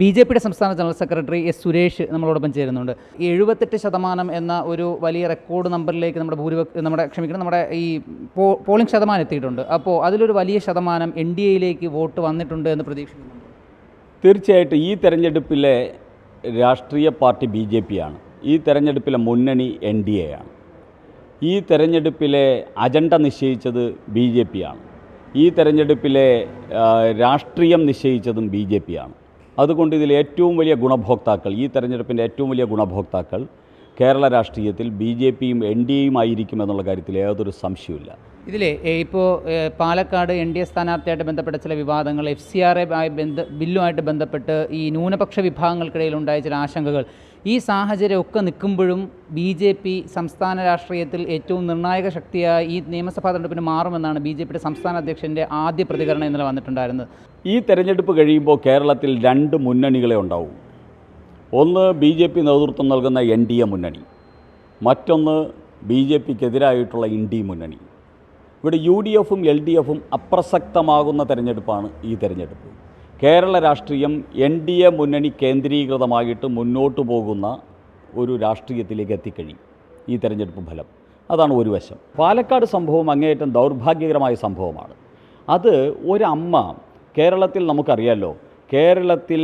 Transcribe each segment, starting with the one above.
ബി.ജെ.പിയുടെ സംസ്ഥാന general secretary S Suresh നമ്മളോടൊപ്പം ചേരുന്നുണ്ട്. 78% എന്ന ഒരു വലിയ റെക്കോർഡ് നമ്പറിലേക്ക് നമ്മുടെ ഈ പോളിംഗ് ശതമാനം എത്തിയിട്ടുണ്ട്. അപ്പോൾ അതിലൊരു വലിയ ശതമാനം NDAയിലേക്ക് വോട്ട് വന്നിട്ടുണ്ട് എന്ന് പ്രതീക്ഷിക്കുന്നുണ്ട്. തീർച്ചയായിട്ടും ഈ തെരഞ്ഞെടുപ്പിലെ രാഷ്ട്രീയ പാർട്ടി BJP ആണ്. ഈ തെരഞ്ഞെടുപ്പിലെ മുന്നണി NDA ആണ്. ഈ തെരഞ്ഞെടുപ്പിലെ അജണ്ട നിശ്ചയിച്ചത് BJP ആണ്. ഈ തെരഞ്ഞെടുപ്പിലെ രാഷ്ട്രീയം നിശ്ചയിച്ചതും BJP ആണ്. അതുകൊണ്ട് ഇതിൽ ഏറ്റവും വലിയ ഗുണഭോക്താക്കൾ, ഈ തെരഞ്ഞെടുപ്പിൻ്റെ ഏറ്റവും വലിയ ഗുണഭോക്താക്കൾ കേരള രാഷ്ട്രീയത്തിൽ BJPയും NDAയും ആയിരിക്കും എന്നുള്ള കാര്യത്തിൽ യാതൊരു സംശയമില്ല. ഇതിലെ ഇപ്പോൾ പാലക്കാട് NDA സ്ഥാനാർത്ഥിയായിട്ട് ബന്ധപ്പെട്ട ചില വിവാദങ്ങൾ, FCRA ബില്ലുമായിട്ട് ബന്ധപ്പെട്ട് ഈ ന്യൂനപക്ഷ വിഭാഗങ്ങൾക്കിടയിൽ ഉണ്ടായ ചില ആശങ്കകൾ, ഈ സാഹചര്യമൊക്കെ നിൽക്കുമ്പോഴും BJP സംസ്ഥാന രാഷ്ട്രീയത്തിൽ ഏറ്റവും നിർണായക ശക്തിയായി ഈ നിയമസഭാ തെരഞ്ഞെടുപ്പിന് മാറുമെന്നാണ് BJPയുടെ സംസ്ഥാന അധ്യക്ഷൻ്റെ ആദ്യ പ്രതികരണം ഇന്നലെ വന്നിട്ടുണ്ടായിരുന്നത്. ഈ തെരഞ്ഞെടുപ്പ് കഴിയുമ്പോൾ കേരളത്തിൽ 2 മുന്നണികളെ ഉണ്ടാവും. ഒന്ന് BJP നേതൃത്വം നൽകുന്ന NDA മുന്നണി, മറ്റൊന്ന് BJPക്കെതിരായിട്ടുള്ള INDI മുന്നണി. ഇവിടെ UDFും LDFും അപ്രസക്തമാകുന്ന തെരഞ്ഞെടുപ്പാണ് ഈ തെരഞ്ഞെടുപ്പ്. കേരള രാഷ്ട്രീയം NDA മുന്നണി കേന്ദ്രീകൃതമായിട്ട് മുന്നോട്ട് പോകുന്ന ഒരു രാഷ്ട്രീയത്തിലേക്ക് എത്തിക്കഴിയും ഈ തെരഞ്ഞെടുപ്പ് ഫലം. അതാണ് ഒരു വശം. പാലക്കാട് സംഭവം അങ്ങേയറ്റം ദൗർഭാഗ്യകരമായ സംഭവമാണ്. അത് ഒരമ്മ, കേരളത്തിൽ നമുക്കറിയാമല്ലോ, കേരളത്തിൽ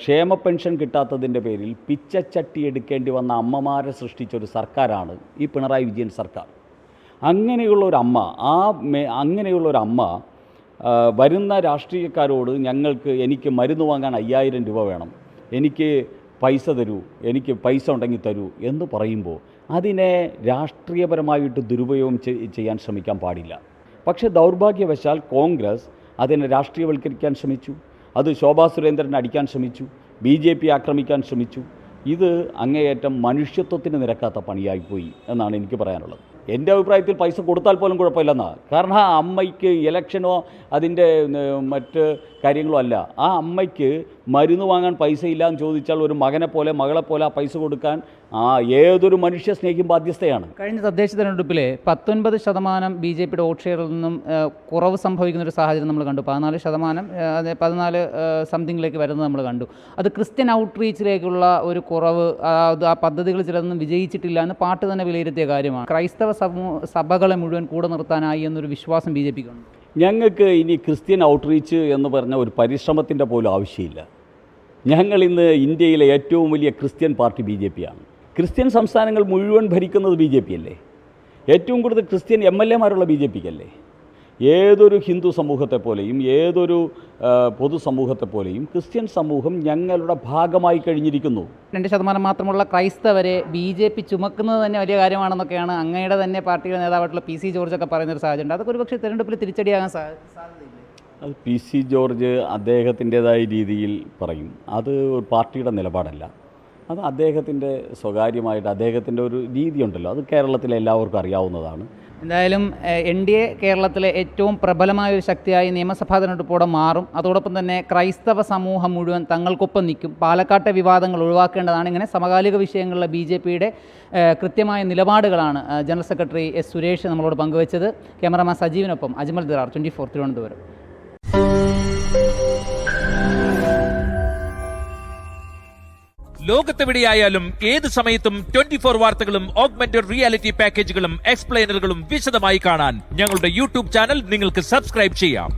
ക്ഷേമ പെൻഷൻ കിട്ടാത്തതിൻ്റെ പേരിൽ പിച്ചച്ചട്ടി എടുക്കേണ്ടി വന്ന അമ്മമാരെ സൃഷ്ടിച്ചൊരു സർക്കാരാണ് ഈ പിണറായി വിജയൻ സർക്കാർ. അങ്ങനെയുള്ളൊരമ്മ വരുന്ന രാഷ്ട്രീയക്കാരോട് എനിക്ക് മരുന്ന് വാങ്ങാൻ 5000 രൂപ വേണം, എനിക്ക് പൈസ തരൂ, എനിക്ക് പൈസ ഉണ്ടെങ്കിൽ തരൂ എന്ന് പറയുമ്പോൾ അതിനെ രാഷ്ട്രീയപരമായിട്ട് ദുരുപയോഗം ചെയ്യാൻ ശ്രമിക്കാൻ പാടില്ല. പക്ഷേ ദൗർഭാഗ്യവശാൽ കോൺഗ്രസ് അതിനെ രാഷ്ട്രീയവൽക്കരിക്കാൻ ശ്രമിച്ചു. അത് ശോഭാ സുരേന്ദ്രനെ അടിക്കാൻ ശ്രമിച്ചു, BJP ആക്രമിക്കാൻ ശ്രമിച്ചു. ഇത് അങ്ങേയറ്റം മനുഷ്യത്വത്തിന് നിരക്കാത്ത പണിയായിപ്പോയി എന്നാണ് എനിക്ക് പറയാനുള്ളത്. എൻ്റെ അഭിപ്രായത്തിൽ പൈസ കൊടുത്താൽ പോലും കുഴപ്പമില്ലെന്നാണ്. കാരണം ആ അമ്മയ്ക്ക് ഇലക്ഷനോ അതിൻ്റെ മറ്റ് കാര്യങ്ങളോ അല്ല. ആ അമ്മയ്ക്ക് മരുന്ന് വാങ്ങാൻ പൈസ ഇല്ലയെന്ന് ചോദിച്ചാൽ ഒരു മകനെ പോലെ മകളെ പോലെ ആ പൈസ കൊടുക്കാൻ ഏതൊരു മനുഷ്യ സ്നേഹിക്കും ബാധ്യസ്ഥയാണ്. കഴിഞ്ഞ തദ്ദേശ തെരഞ്ഞെടുപ്പിലെ 19% BJPയുടെ വോട്ട് ഷെയറിൽ നിന്നും കുറവ് സംഭവിക്കുന്ന ഒരു സാഹചര്യം നമ്മൾ കണ്ടു. 14 സംതിങ്ങിലേക്ക് വരുന്നത് നമ്മൾ കണ്ടു. അത് ക്രിസ്ത്യൻ ഔട്ട്റീച്ചിലേക്കുള്ള ഒരു കുറവ്, ആ പദ്ധതികൾ ചിലതൊന്നും വിജയിച്ചിട്ടില്ല എന്ന് പാർട്ടി തന്നെ വിലയിരുത്തിയ കാര്യമാണ്. ക്രൈസ്തവ സഭകളെ മുഴുവൻ കൂടെ നിർത്താനായി എന്നൊരു വിശ്വാസം BJPക്കുണ്ട്. ഞങ്ങൾക്ക് ഇനി ക്രിസ്ത്യൻ ഔട്ട്റീച്ച് എന്ന് പറഞ്ഞ ഒരു പരിശ്രമത്തിൻ്റെ പോലും ആവശ്യമില്ല. ഞങ്ങൾ ഇന്ന് ഇന്ത്യയിലെ ഏറ്റവും വലിയ ക്രിസ്ത്യൻ പാർട്ടി BJP ആണ്. ക്രിസ്ത്യൻ സംസ്ഥാനങ്ങൾ മുഴുവൻ ഭരിക്കുന്നത് BJP അല്ലേ? ഏറ്റവും കൂടുതൽ ക്രിസ്ത്യൻ MLAമാരുള്ള BJPക്കല്ലേ? ഏതൊരു ഹിന്ദു സമൂഹത്തെ പോലെയും ഏതൊരു പൊതുസമൂഹത്തെ പോലെയും ക്രിസ്ത്യൻ സമൂഹം ഞങ്ങളുടെ ഭാഗമായി കഴിഞ്ഞിരിക്കുന്നു. 2% മാത്രമുള്ള ക്രൈസ്തവരെ BJP ചുമക്കുന്നത് തന്നെ വലിയ കാര്യമാണെന്നൊക്കെയാണ് അങ്ങയുടെ തന്നെ പാർട്ടിയുടെ നേതാവായിട്ടുള്ള PC ജോർജൊക്കെ പറയുന്നൊരു സാഹചര്യം. അതൊക്കെ ഒരുപക്ഷെ തെരഞ്ഞെടുപ്പിൽ തിരിച്ചടിയാകാൻ സാധ്യതയില്ല. അത് PC ജോർജ് അദ്ദേഹത്തിൻ്റെതായ രീതിയിൽ പറയും. അത് ഒരു പാർട്ടിയുടെ നിലപാടല്ല. അത് അദ്ദേഹത്തിൻ്റെ സ്വകാര്യമായിട്ട് അദ്ദേഹത്തിൻ്റെ ഒരു രീതിയുണ്ടല്ലോ, അത് കേരളത്തിലെ എല്ലാവർക്കും അറിയാവുന്നതാണ്. എന്തായാലും NDA കേരളത്തിലെ ഏറ്റവും പ്രബലമായ ഒരു ശക്തിയായി നിയമസഭാ തെരഞ്ഞെടുപ്പോടെ മാറും. അതോടൊപ്പം തന്നെ ക്രൈസ്തവ സമൂഹം മുഴുവൻ തങ്ങൾക്കൊപ്പം നിൽക്കും. പാലക്കാട്ടെ വിവാദങ്ങൾ ഒഴിവാക്കേണ്ടതാണ്. ഇങ്ങനെ സമകാലിക വിഷയങ്ങളിലെ BJPയുടെ കൃത്യമായ നിലപാടുകളാണ് ജനറൽ സെക്രട്ടറി എസ് സുരേഷ് നമ്മളോട് പങ്കുവച്ചത്. ക്യാമറമാൻ സജീവിനൊപ്പം അജ്മൽ ദിറാർ, 24 തിരുവനന്തപുരം. ലോകത്തെവിടെയായാലും ഏത് സമയത്തും 24 വാർത്തകളും ഓഗ്മെന്റഡ് റിയാലിറ്റി പാക്കേജുകളും എക്സ്പ്ലെയിനറുകളും വിശദമായി കാണാൻ ഞങ്ങളുടെ YouTube ചാനൽ നിങ്ങൾക്ക് സബ്സ്ക്രൈബ് ചെയ്യാം.